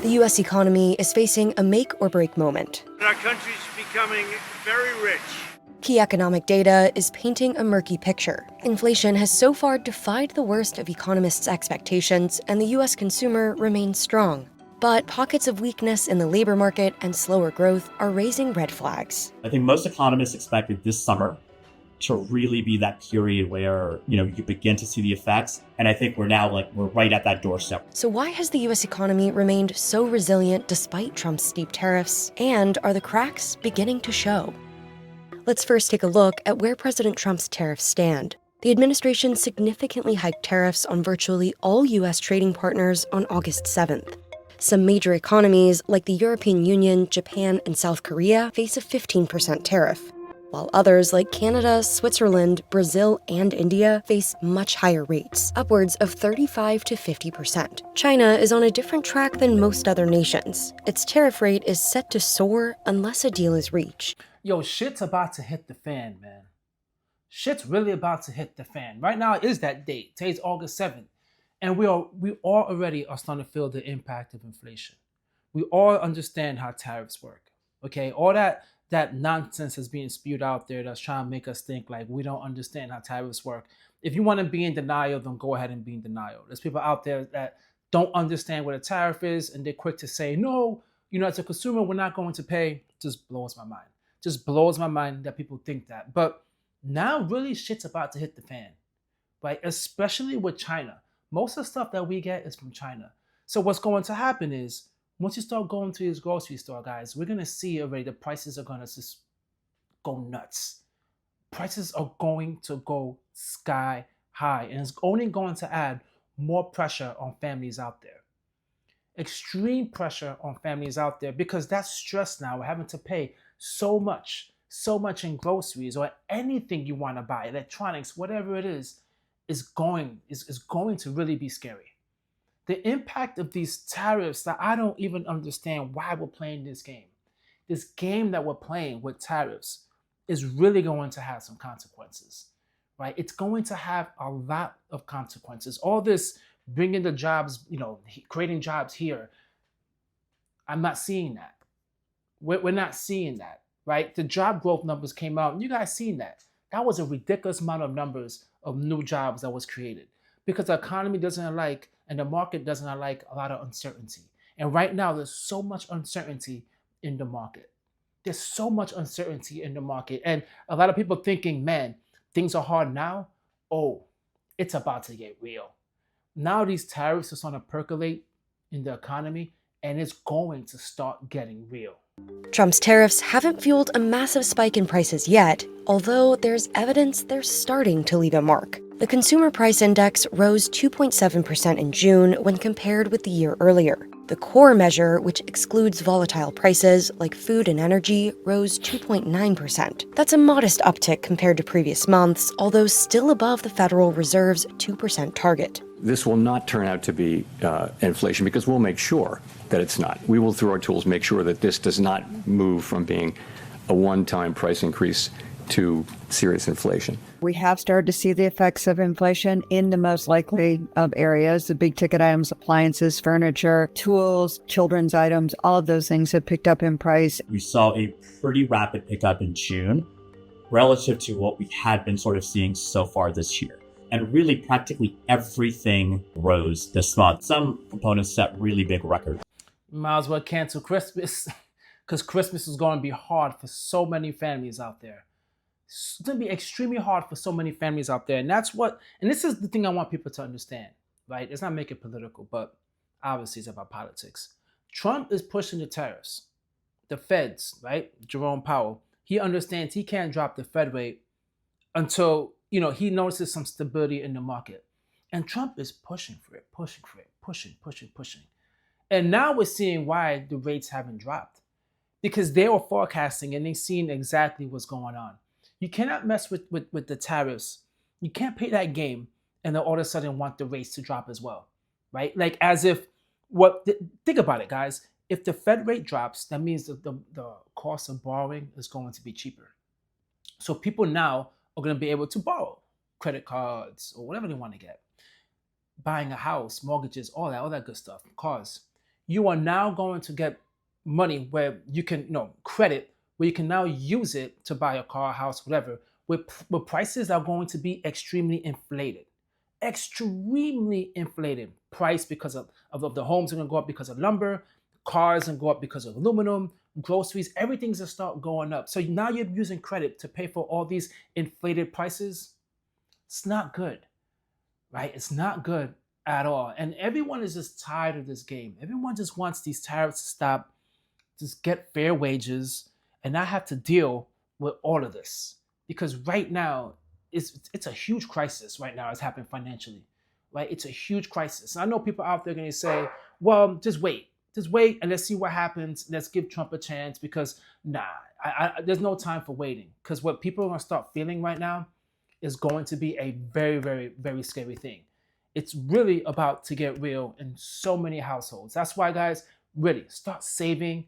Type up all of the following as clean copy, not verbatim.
The U.S. economy is facing a make-or-break moment. Our country's becoming very rich. Key economic data is painting a murky picture. Inflation has so far defied the worst of economists' expectations, and the U.S. consumer remains strong. But pockets of weakness in the labor market and slower growth are raising red flags. I think most economists expected this summer to really be that period where, you begin to see the effects. And I think we're right at that doorstep. So why has the U.S. economy remained so resilient despite Trump's steep tariffs? And are the cracks beginning to show? Let's first take a look at where President Trump's tariffs stand. The administration significantly hiked tariffs on virtually all U.S. trading partners on August 7th. Some major economies, like the European Union, Japan, and South Korea, face a 15% tariff, while others like Canada, Switzerland, Brazil, and India face much higher rates, upwards of 35 to 50%. China is on a different track than most other nations. Its tariff rate is set to soar unless a deal is reached. Yo, shit's about to hit the fan, man. Shit's really about to hit the fan. Right now is that date. Today's August 7th. And we all already are starting to feel the impact of inflation. We all understand how tariffs work. Okay, all that nonsense is being spewed out there that's trying to make us think like we don't understand how tariffs work. If you want to be in denial, then go ahead and be in denial. There's people out there that don't understand what a tariff is, and they're quick to say, no, as a consumer, we're not going to pay. Just blows my mind. Just blows my mind that people think that. But now really shit's about to hit the fan, right? Especially with China. Most of the stuff that we get is from China. So what's going to happen is, once you start going to this grocery store, guys, we're going to see already the prices are going to just go nuts. Prices are going to go sky high, and it's only going to add more pressure on families out there. Extreme pressure on families out there, because that's stress now. We're having to pay so much in groceries or anything you want to buy, electronics, whatever it is going to really be scary. The impact of these tariffs that I don't even understand why we're playing this game. This game that we're playing with tariffs is really going to have some consequences, right? It's going to have a lot of consequences. All this bringing the jobs, creating jobs here, I'm not seeing that. We're not seeing that, right? The job growth numbers came out, and you guys seen that. That was a ridiculous amount of numbers of new jobs that was created, because the economy doesn't like, and the market doesn't like, a lot of uncertainty. And right now, there's so much uncertainty in the market. There's so much uncertainty in the market. And a lot of people thinking, man, things are hard now. Oh, it's about to get real. Now these tariffs are starting to percolate in the economy, and it's going to start getting real. Trump's tariffs haven't fueled a massive spike in prices yet, although there's evidence they're starting to leave a mark. The Consumer Price Index rose 2.7% in June when compared with the year earlier. The core measure, which excludes volatile prices like food and energy, rose 2.9%. That's a modest uptick compared to previous months, although still above the Federal Reserve's 2% target. This will not turn out to be inflation, because we'll make sure that it's not. We will, through our tools, make sure that this does not move from being a one-time price increase to serious inflation. We have started to see the effects of inflation in the most likely of areas, the big ticket items, appliances, furniture, tools, children's items, all of those things have picked up in price. We saw a pretty rapid pickup in June relative to what we had been sort of seeing so far this year. And really practically everything rose this month. Some components set really big records. Might as well cancel Christmas, because Christmas is going to be hard for so many families out there. It's going to be extremely hard for so many families out there. And this is the thing I want people to understand, right? Let's not make it political, but obviously it's about politics. Trump is pushing the tariffs. The feds, right? Jerome Powell, he understands he can't drop the Fed rate until, he notices some stability in the market. And Trump is pushing for it, pushing. And now we're seeing why the rates haven't dropped. Because they were forecasting and they've seen exactly what's going on. You cannot mess with the tariffs. You can't play that game and then all of a sudden want the rates to drop as well, right? Like as if, think about it, guys. If the Fed rate drops, that means that the cost of borrowing is going to be cheaper. So people now are going to be able to borrow credit cards or whatever they want to get. Buying a house, mortgages, all that good stuff, cars. you are now going to get money where you can, credit, where you can now use it to buy a car, house, whatever, where prices are going to be extremely inflated. Extremely inflated price because of the homes are going to go up because of lumber, cars going to go up because of aluminum, groceries, everything's going to start going up. So now you're using credit to pay for all these inflated prices. It's not good, right? It's not good at all. And everyone is just tired of this game. Everyone just wants these tariffs to stop, just get fair wages, and not have to deal with all of this. Because right now, it's a huge crisis right now. It's happening financially, right? It's a huge crisis. And I know people out there are going to say, well, just wait, and let's see what happens. Let's give Trump a chance, because there's no time for waiting. Because what people are going to start feeling right now is going to be a very, very, very scary thing. It's really about to get real in so many households. That's why, guys, really start saving.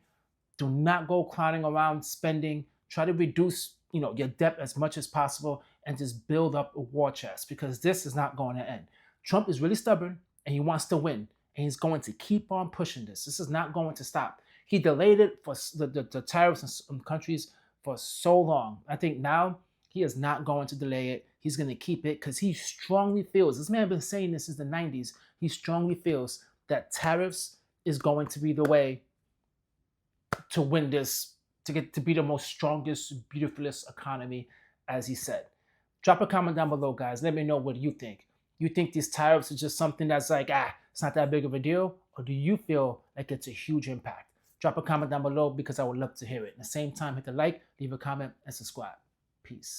Do not go clowning around spending. Try to reduce, your debt as much as possible, and just build up a war chest, because this is not going to end. Trump is really stubborn and he wants to win, and he's going to keep on pushing this. This is not going to stop. He delayed it for the tariffs in countries for so long. I think now he is not going to delay it. He's going to keep it because he strongly feels, this man has been saying this since the 90s, he strongly feels that tariffs is going to be the way to win this, to get to be the most strongest, beautifulest economy, as he said. Drop a comment down below, guys. Let me know what you think. You think these tariffs are just something that's like, it's not that big of a deal? Or do you feel like it's a huge impact? Drop a comment down below, because I would love to hear it. At the same time, hit the like, leave a comment, and subscribe. Peace.